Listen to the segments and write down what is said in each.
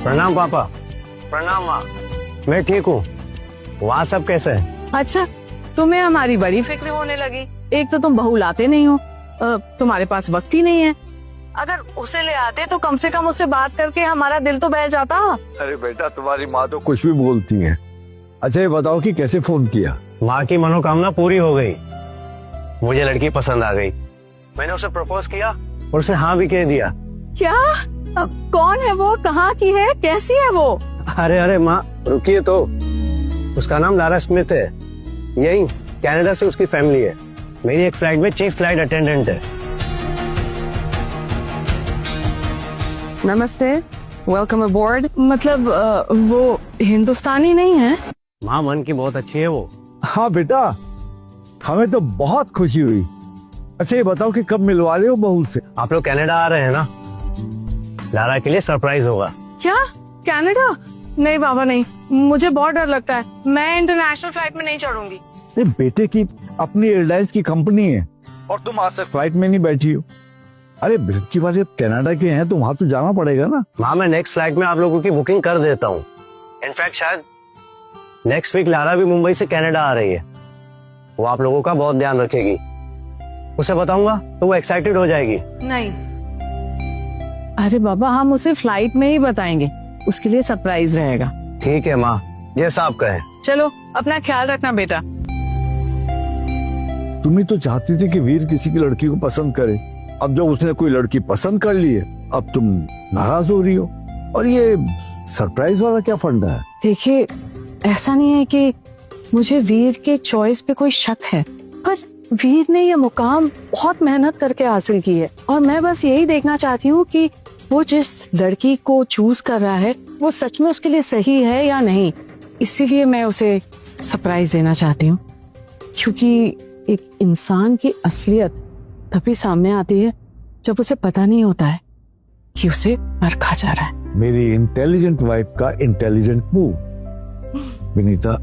प्रणाम पापा। प्रणाम माँ। मैं ठीक हूँ। वहाँ सब कैसे है? अच्छा, तुम्हें हमारी बड़ी फिक्र होने लगी। एक तो तुम बहू लाते नहीं हो, तुम्हारे पास वक्त ही नहीं है। अगर उसे ले आते तो कम से कम उससे बात करके हमारा दिल तो बहल जाता। अरे बेटा, तुम्हारी माँ तो कुछ भी बोलती है। अच्छा ये बताओ कि कैसे फोन किया? माँ की मनोकामना पूरी हो गई। मुझे लड़की पसंद आ गई। मैंने उसे प्रपोज किया और उसे हाँ भी कह दिया। क्या? कौन है वो? कहाँ की है? कैसी है वो? अरे माँ रुकिए तो। उसका नाम लारा स्मिथ है। यही कनाडा से उसकी फैमिली है। मेरी एक फ्लाइट में चीफ फ्लाइट अटेंडेंट है। नमस्ते, वेलकम अबॉर्ड। मतलब वो हिंदुस्तानी नहीं है? माँ मन की बहुत अच्छी है वो। हाँ बेटा, हमें तो बहुत खुशी हुई। अच्छा ये बताओ कि कब मिलवा रहे हो बहू से? आप लोग कनाडा आ रहे हैं ना, लारा के लिए सरप्राइज होगा। क्या? कनाडा? नहीं बाबा नहीं, मुझे बहुत डर लगता है। मैं इंटरनेशनल फ्लाइट में नहीं चढ़ूंगी। ये बेटे की अपनी एयरलाइंस की कंपनी है और तुम आज तक फ्लाइट में नहीं बैठी हो। अरे की बात कनाडा के हैं तो वहां तो जाना पड़ेगा ना। माँ मैं नेक्स्ट फ्लाइट में आप लोगों की बुकिंग कर देता हूँ। इनफैक्ट शायद नेक्स्ट वीक लारा भी मुंबई से कनाडा आ रही है। वो आप लोगों का बहुत ध्यान रखेगी। उसे बताऊंगा तो वो एक्साइटेड हो जाएगी। नहीं, अरे बाबा हम उसे फ्लाइट में ही बताएंगे, उसके लिए सरप्राइज रहेगा। ठीक है माँ, जैसा आप कहें। चलो अपना ख्याल रखना बेटा। तुम ही तो चाहती थी कि वीर किसी की लड़की को पसंद करे। अब जब उसने कोई लड़की पसंद कर ली है, अब तुम नाराज हो रही हो। और ये सरप्राइज वाला क्या फंडा है? देखिए, ऐसा नहीं है कि मुझे वीर के चॉइस पे कोई शक है, पर वीर ने ये मुकाम बहुत मेहनत करके हासिल की है और मैं बस यही देखना चाहती हूँ कि वो जिस लड़की को चूज कर रहा है वो सच में उसके लिए सही है या नहीं। इसीलिए मैं उसे सरप्राइज देना चाहती हूँ, क्योंकि एक इंसान की असलियत तभी सामने आती है जब उसे पता नहीं होता है कि उसे परखा जा रहा है। मेरी इंटेलिजेंट वाइफ का इंटेलिजेंट मूव। विनीता,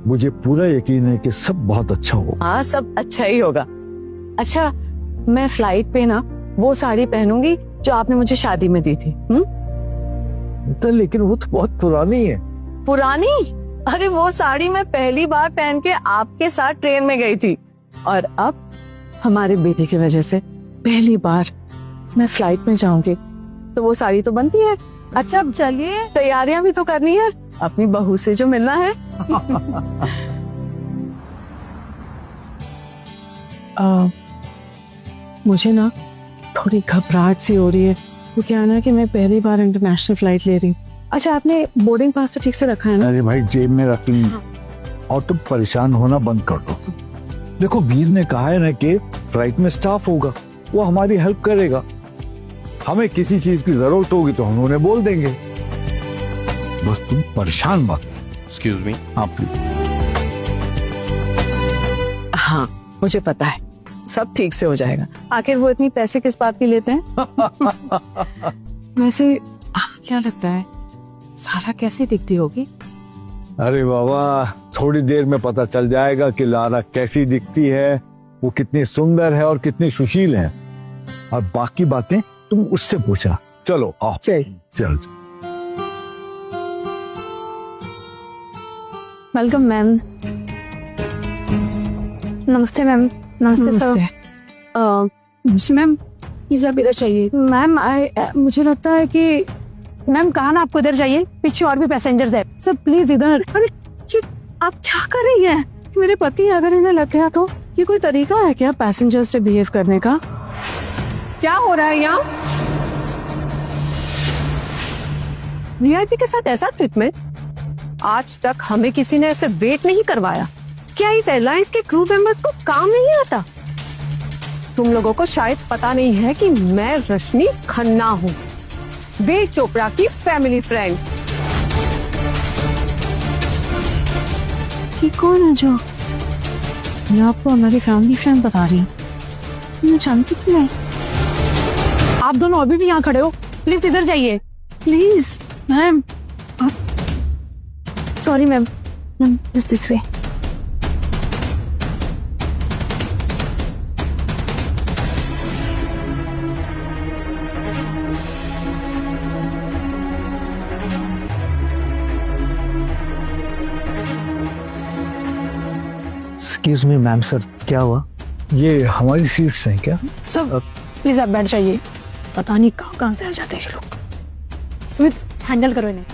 मुझे पूरा यकीन है कि सब बहुत अच्छा होगा। हाँ, सब अच्छा ही होगा। अच्छा, मैं फ्लाइट पे ना वो साड़ी पहनूंगी जो आपने मुझे शादी में दी थी। लेकिन वो तो बहुत पुरानी है। पुरानी? अरे वो साड़ी मैं पहली बार पहन के आपके साथ ट्रेन में गई थी और अब हमारे बेटे की वजह से पहली बार मैं फ्लाइट में जाऊंगी, तो वो साड़ी तो बनती है। अच्छा अब चलिए, तैयारियां भी तो करनी है, अपनी बहू से जो मिलना है। मुझे ना थोड़ी घबराहट सी हो रही है, वो क्या है ना कि मैं पहली बार इंटरनेशनल फ्लाइट ले रही हूँ। अच्छा आपने बोर्डिंग पास तो ठीक से रखा है ना? अरे भाई जेब में रख ली। और तुम परेशान होना बंद कर दो। देखो वीर ने कहा है ना कि फ्लाइट में स्टाफ होगा, वो हमारी हेल्प करेगा। हमें किसी चीज की जरूरत होगी तो हम उन्हें बोल देंगे। बस तुम परेशान मत। Excuse me. हाँ प्लीज। हाँ मुझे पता है, सब ठीक से हो जाएगा। आखिर वो इतनी पैसे किस बात की लेते हैं? वैसे क्या लगता है सारा कैसी दिखती होगी? अरे बाबा, थोड़ी देर में पता चल जाएगा कि लारा कैसी दिखती है, वो कितनी सुंदर है और कितनी सुशील है। और बाकी बातें तुम उससे पूछा। चलो आओ। चल। Welcome ma'am. नमस्ते मैम। नमस्ते सर। मैम ये सब इधर चाहिए। मैम मुझे लगता है कि मैम कहा ना आपको इधर चाहिए, पीछे और भी पैसेंजर्स है। सब प्लीज इधर। अरे आप क्या कर रही हैं? मेरे पति अगर इन्हें लग गया तो ये कोई तरीका है क्या पैसेंजर से बिहेव करने का? क्या हो रहा है यहाँ? वीआईपी के साथ ऐसा ट्रीटमेंट आज तक हमें किसी ने ऐसे वेट नहीं करवाया। क्या इस एयरलाइंस के क्रू मेंबर्स को काम नहीं आता? तुम लोगों को शायद पता नहीं है कि मैं रश्मि खन्ना हूँ, वेद चोपड़ा की फैमिली फ्रेंड। ये कौन है जो मैं आपको हमारी फैमिली फ्रेंड बता रही हूँ? मैं जानती क्यों नहीं? आप दोनों अभी भी यहाँ खड़े हो, प्लीज इधर जाइए। Please ma'am. Sorry ma'am, this way. Excuse me ma'am sir, क्या हुआ? ये हमारी सीट्स हैं क्या? सब प्लीज आप बैठ जाइए। पता नहीं कहाँ कहाँ से आ जाते हैं ये लोग। स्मिथ हैंडल करो इन्हें।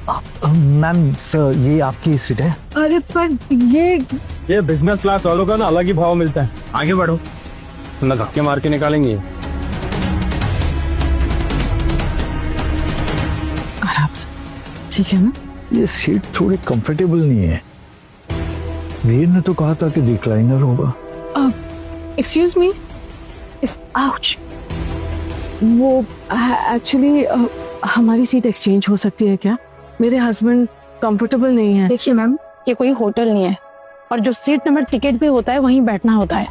मैम सर, ये आपकी सीट है? अरे पर ये बिजनेस क्लास वालों का ना अलग ही भाव मिलता है। आगे बढ़ो, वरना धक्के मार के निकालेंगे। आराम से, ठीक है ना? ये सीट थोड़ी कंफर्टेबल नहीं है। वीर ने तो कहा था कि रिक्लाइनर होगा। Excuse me, ouch. वो एक्चुअली हमारी सीट एक्सचेंज हो सकती है क्या? मेरे हस्बैंड कंफर्टेबल नहीं है। देखिए मैम, ये कोई होटल नहीं है और जो सीट नंबर टिकट पे होता है वहीं बैठना होता है।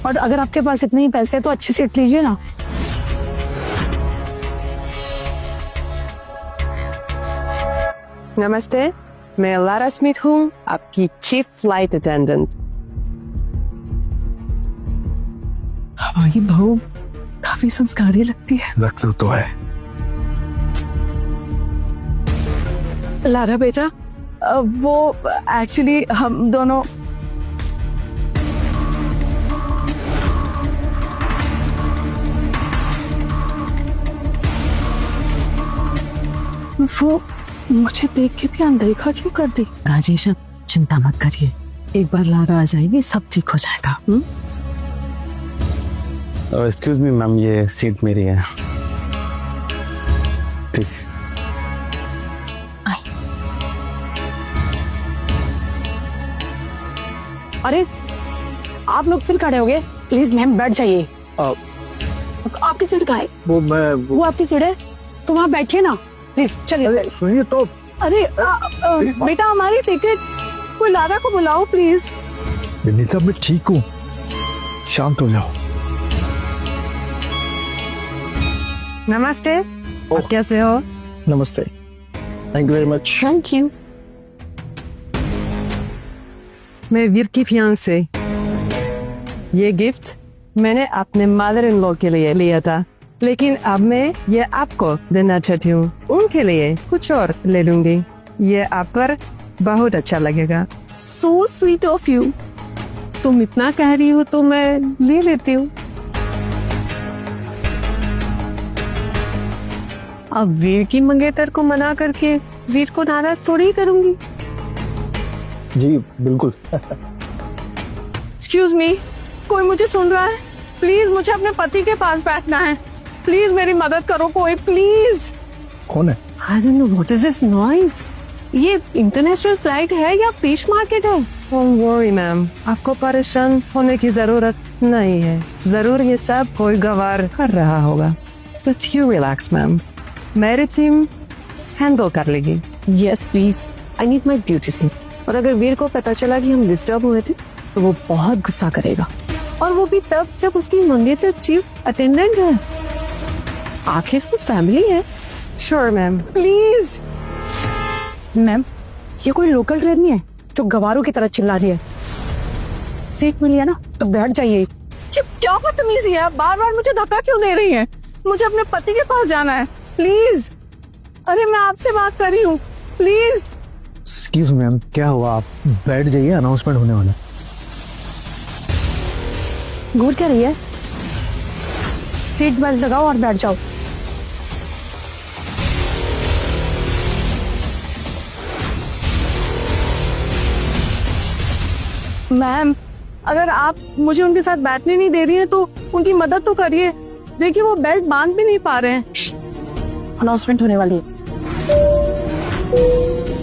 और अगर आपके पास इतने ही पैसे हैं तो अच्छी सीट लीजिए ना। नमस्ते, मैं लारा स्मिथ हूँ, आपकी चीफ फ्लाइट अटेंडेंट। हमारी बहू काफी संस्कारी लगती है। लगता तो है। लारा बेटा, वो एक्चुअली हम दोनों वो मुझे देख के भी अनदेखा क्यों कर दी? राजेश, अब चिंता मत करिए, एक बार लारा आ जाएगी सब ठीक हो जाएगा। एक्सक्यूज मी मैम, ये सीट मेरी है, प्लीज। अरे आप लोग फिर खड़े हो गए? प्लीज मैम बैठ जाइए। आपकी सीट कहाँ है? वो आपकी सीट है तो वहाँ बैठिए ना, प्लीज चलिए। सुनिए तो। अरे बेटा, हमारी टिकट, कोई लारा को बुलाओ प्लीज। विनीता, मैं ठीक हूँ, शांत हो जाओ। नमस्ते, आप कैसे हो? नमस्ते, thank you very much. Thank you. मैं वीर की फियांसे। ये गिफ्ट मैंने अपने मदर इन लॉ के लिए लिया था, लेकिन अब मैं ये आपको देना चाहती हूँ। उनके लिए कुछ और ले लूंगी, ये आप पर बहुत अच्छा लगेगा। So sweet of you. तुम इतना कह रही हो तो मैं ले लेती हूँ। अब वीर की मंगेतर को मना करके वीर को नाराज थोड़ी ही करूंगी। जी बिल्कुल। एक्सक्यूज मी, कोई मुझे सुन रहा है? प्लीज मुझे अपने पति के पास बैठना है। प्लीज मेरी मदद करो कोई, प्लीज। कौन है? I don't know what is this noise? ये इंटरनेशनल फ्लाइट है या फिश मार्केट है? Don't worry मैम, आपको परेशान होने की जरूरत नहीं है। जरूर ये सब कोई गवार कर रहा होगा। But you relax मैम, मेरी टीम हैंडल कर लेगी। Yes please, I need my beauty sleep. और अगर वीर को पता चला कि हम डिस्टर्ब हुए थे तो वो बहुत गुस्सा करेगा, और वो भी तब जब उसकी मंगेतर चीफ अटेंडेंट है। आखिर वो फैमिली है। Sure ma'am. प्लीज मैम, ये कोई लोकल ट्रेन नहीं है जो गवारों की तरह चिल्ला रही है। सीट मिली है ना तो बैठ जाइए। क्या बदतमीजी है, बार बार मुझे धक्का क्यों दे रही है? मुझे अपने पति के पास जाना है, प्लीज। अरे मैं आपसे बात कर रही हूँ, प्लीज। एक्सक्यूज मैम, क्या हुआ? आप बैठ जाइए, अनाउंसमेंट होने वाला है। घूर क्या रही है? सीट बेल्ट लगाओ और बैठ जाओ। मैम, अगर आप मुझे उनके साथ बैठने नहीं दे रही हैं तो उनकी मदद तो करिए। देखिए वो बेल्ट बांध भी नहीं पा रहे हैं। अनाउंसमेंट होने वाली है।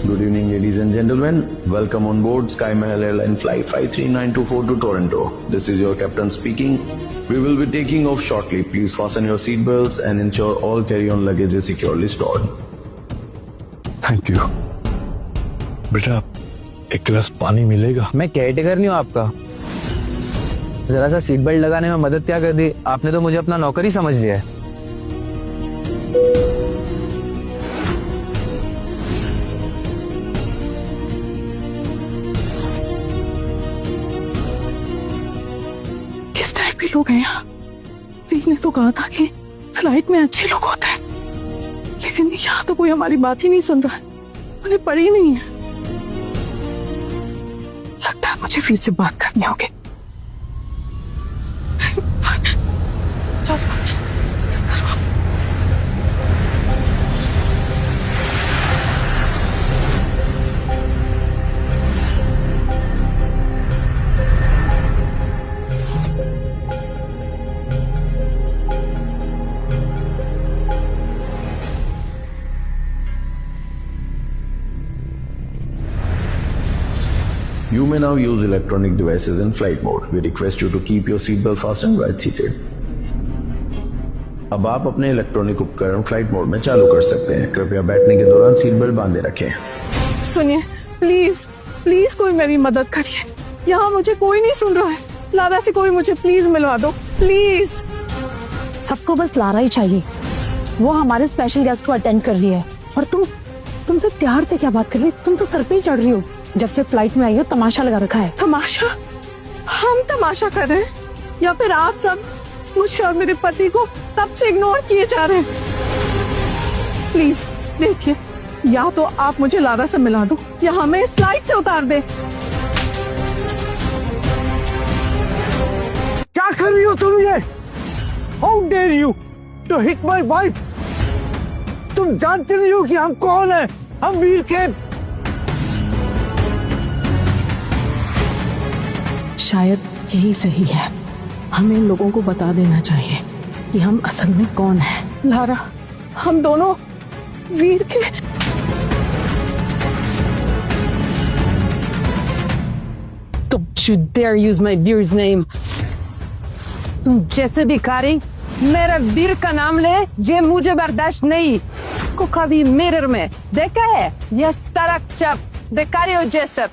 Good evening, ladies and gentlemen. Welcome on board Sky Mahal Airline Flight 53924 to Toronto. This is your captain speaking. We will be taking off shortly. Please fasten your seatbelts and ensure all carry-on luggage is securely stored. Thank you. बेटा, एक गिलास पानी मिलेगा? मैं caretaker नहीं हूँ आपका, जरा सा सीट बेल्ट लगाने में मदद क्या कर दी आपने? तो मुझे अपना नौकर ही समझ लिया है। किस टाइप के लोग हैं यहाँ? वीर ने तो कहा था कि फ्लाइट में अच्छे लोग होते हैं, लेकिन यहाँ तो कोई हमारी बात ही नहीं सुन रहा है। उन्हें पड़ी नहीं है। लगता है मुझे वीर से बात करनी होगी। चलो You may now use electronic devices in flight mode. We request you to keep your seatbelt fastened while seated. अब आप अपने इलेक्ट्रॉनिक उपकरण फ्लाइट मोड में चालू कर सकते हैं। कृपया बैठने के दौरान सीट बेल्ट बांधे रखें। सुनिए, प्लीज प्लीज कोई मेरी मदद करिए। यहाँ मुझे कोई नहीं सुन रहा है। लारा से कोई मुझे प्लीज मिलवा दो, प्लीज। सबको बस लारा ही चाहिए। वो हमारे स्पेशल गेस्ट को अटेंड कर रही है और तुमसे प्यार से क्या बात कर रही है? तुम तो सर पे ही चढ़ रही हो। जब से फ्लाइट में आई हो तमाशा लगा रखा है। तमाशा? हम तमाशा कर रहे हैं या फिर आप सब मुझे और मेरे पति को तब से इग्नोर किए जा रहे हैं? प्लीज देखिए, या तो आप मुझे लारा से मिला दो या हमें इस फ्लाइट से उतार दे। क्या कर रही हो तुम ये? How dare you to hit my wife? तुम जानते नहीं हो कि हम कौन हैं? हम वीर के। शायद यही सही है। हमें इन लोगों को बता देना चाहिए कि हम असल में कौन हैं। लारा, हम दोनों वीर के। Don't you dare use my Veer's name. तुम जैसे भिखारी मेरे वीर का नाम ले, ये मुझे बर्दाश्त नहीं। को कभी मिरर में देखा है? ये तरक चप भिखारियों जैसे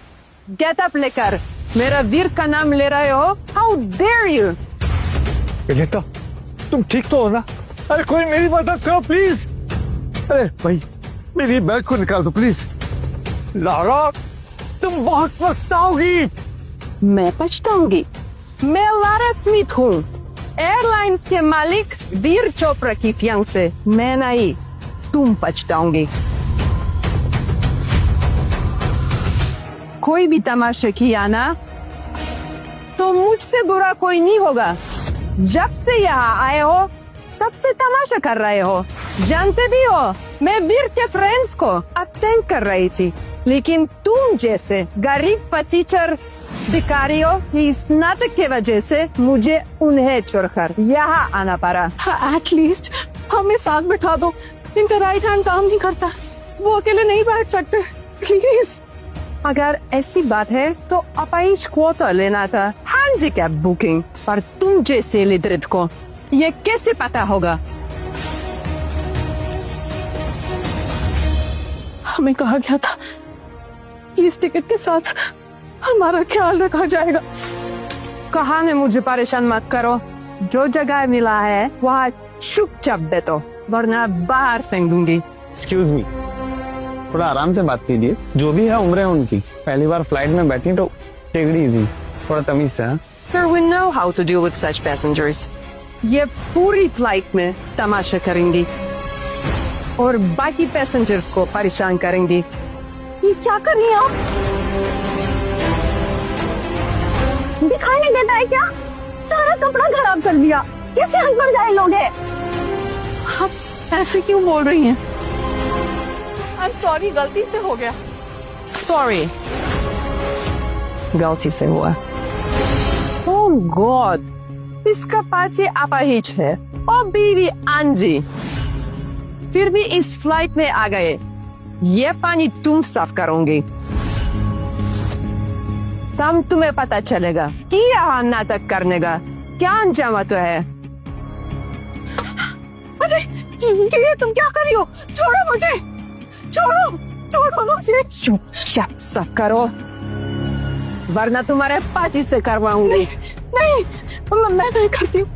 गेट अप लेकर मेरा वीर का नाम ले रहे हो? How dare you? विनीता, तुम ठीक तो हो ना? अरे कोई मेरी मदद करो प्लीज। अरे भाई, मेरी बैग को निकाल दो प्लीज। लारा, तुम बहुत पछताओगी। मैं पछताऊंगी? मैं लारा स्मिथ हूँ, एयरलाइंस के मालिक वीर चोपड़ा की फियांसे। मैं नहीं, तुम पछताओंगी। कोई भी तमाशा किया ना तो मुझसे बुरा कोई नहीं होगा। जब से यहाँ आए हो तब से तमाशा कर रहे हो। जानते भी हो मैं वीर के फ्रेंड्स को अटेंड कर रही थी, लेकिन तुम जैसे गरीब पचीचर भिखारियों की इस नाटक के वजह से मुझे उन्हें छोड़कर यहाँ आना पड़ा। एटलीस्ट हमें साथ बैठा दो। इनका राइट हैंड काम नहीं करता, वो अकेले नहीं बैठ सकते। प्लीज। अगर ऐसी बात है तो अपाइश क्वार्टर लेना था, हैंडीकैप बुकिंग। पर तुम जैसे लिटरेट को ये कैसे पता होगा? हमें कहा गया था कि इस टिकट के साथ हमारा ख्याल रखा जाएगा। कहानी मुझे परेशान मत करो। जो जगह मिला है वहाँ चुपचाप बैठो, वरना बाहर फेंक दूंगी। एक्सक्यूज मी, थोड़ा आराम से बात कीजिए। जो भी है उम्र है उनकी, पहली बार फ्लाइट में बैठी तो टेक इट इजी, थोड़ा तमीज से। Sir, we know how to deal with such passengers. ये पूरी फ्लाइट में तमाशा करेंगी और बाकी पैसेंजर्स को परेशान करेंगी। ये क्या कर रही हैं आप? दिखाई नहीं देता है क्या? सारा कपड़ा खराब कर दिया। कैसे हक पर जाए लोग हैं? आप ऐसे क्यों बोल रही हैं? I'm sorry, गलती से हो गया। Sorry, गलती से हुआ। Oh God, इसका पाची अपाहिज है और बीवी आंजी। फिर भी इस फ्लाइट में आ गए। ये पानी तुम साफ करोगे, तब तुम्हें पता चलेगा कि यहाँ नाटक करने का क्या अंजाम तो है। अरे ये तुम क्या कर रही हो? छोड़ो मुझे, छोड़ो मुझे। चुपचाप साफ करो, वरना तुम्हारे पार्टी से करवाऊंगी। नहीं, मैं नहीं करती हूँ।